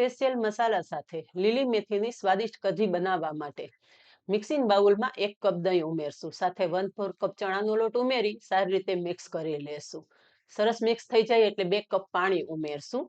Special મસાલા સાથે લીલી મેથીની સ્વાદિષ્ટ કઢી બનાવવા માટે મિક્સિંગ બાઉલમાં 1 કપ દહીં ઉમેરશું. સાથે 1/4 કપ ચણાનો લોટ ઉમેરી સારી રીતે મિક્સ કરી લેશું. સરસ મિક્સ થઈ જાય એટલે 2 કપ પાણી ઉમેરશું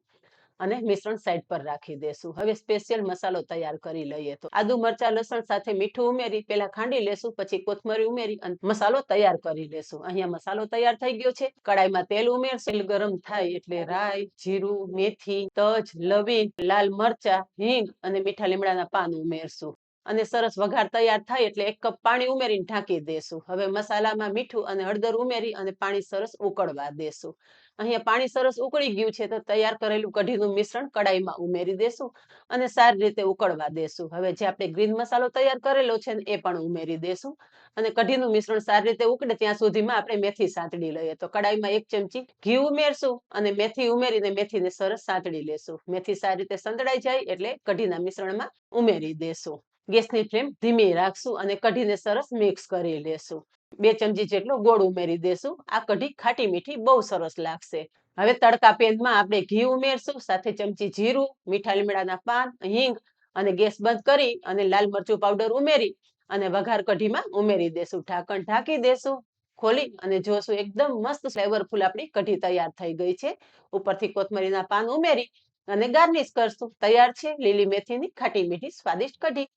અને મિશ્રણ સાઈડ પર રાખી દેશું. હવે સ્પેશિયલ મસાલો તૈયાર કરી લઈએ. તો આદુ, મરચા, લસણ સાથે મીઠું ઉમેરી પહેલા ખાંડી લેશું, પછી કોથમરી ઉમેરી અને મસાલો તૈયાર કરી લેશું. અહીંયા મસાલો તૈયાર થઈ ગયો છે. કડાઈમાં તેલ ઉમેરશું. તેલ ગરમ થાય એટલે રાઈ, જીરું, મેથી, તજ, લવિંગ, લાલ મરચા, હિંગ અને મીઠા લીમડાના પાન ઉમેરશું. અને સરસ વઘાર તૈયાર થાય એટલે 1 કપ પાણી ઉમેરીને ઢાંકી દેશું. હવે મસાલામાં મીઠું અને હળદર ઉમેરી અને પાણી સરસ ઉકળવા દેશું. અહીંયા પાણી સરસ ઉકળી ગયું છે તો તૈયાર કરેલું કઢીનું મિશ્રણ કડાઈમાં ઉમેરી દેશું અને સારી રીતે ઉકળવા દેશું. હવે જે આપણે ગ્રીન મસાલો તૈયાર કરેલો છે ને એ પણ ઉમેરી દેશું અને કઢીનું મિશ્રણ સારી રીતે ઉકળે ત્યાં સુધીમાં આપણે મેથી સાંતળી લઈએ. તો કડાઈમાં 1 ચમચી ઘી ઉમેરશું અને મેથી ઉમેરીને મેથીને સરસ સાંતળી લેશું. મેથી સારી રીતે સંતળાઈ જાય એટલે કઢીના મિશ્રણમાં ઉમેરી દેશું. ગેસની ફ્લેમ ધીમી રાખશું અને કઢીને સરસ મિક્સ કરી લેશું. 2 ચમચી જેટલો ગોળ ઉમેરી દેશું. આ કઢી ખાટી મીઠી બહુ સરસ લાગશે. હવે તડકા પેનમાં આપણે ઘી ઉમેરશું, સાથે ચમચી જીરું, મીઠા લીમડાના પાન, હિંગ અને ગેસ બંધ કરી અને લાલ મરચું પાવડર ઉમેરી અને વઘાર કઢીમાં ઉમેરી દેશું. ઢાંકણ ઢાંકી દેશું. ખોલી અને જોશું એકદમ મસ્ત ફ્લેવરફુલ આપણી કઢી તૈયાર થઈ ગઈ છે. ઉપરથી કોથમરીના પાન ઉમેરી અને ગાર્નિશ કરશું. તૈયાર છે લીલી મેથીની ખાટી મીઠી સ્વાદિષ્ટ કઢી.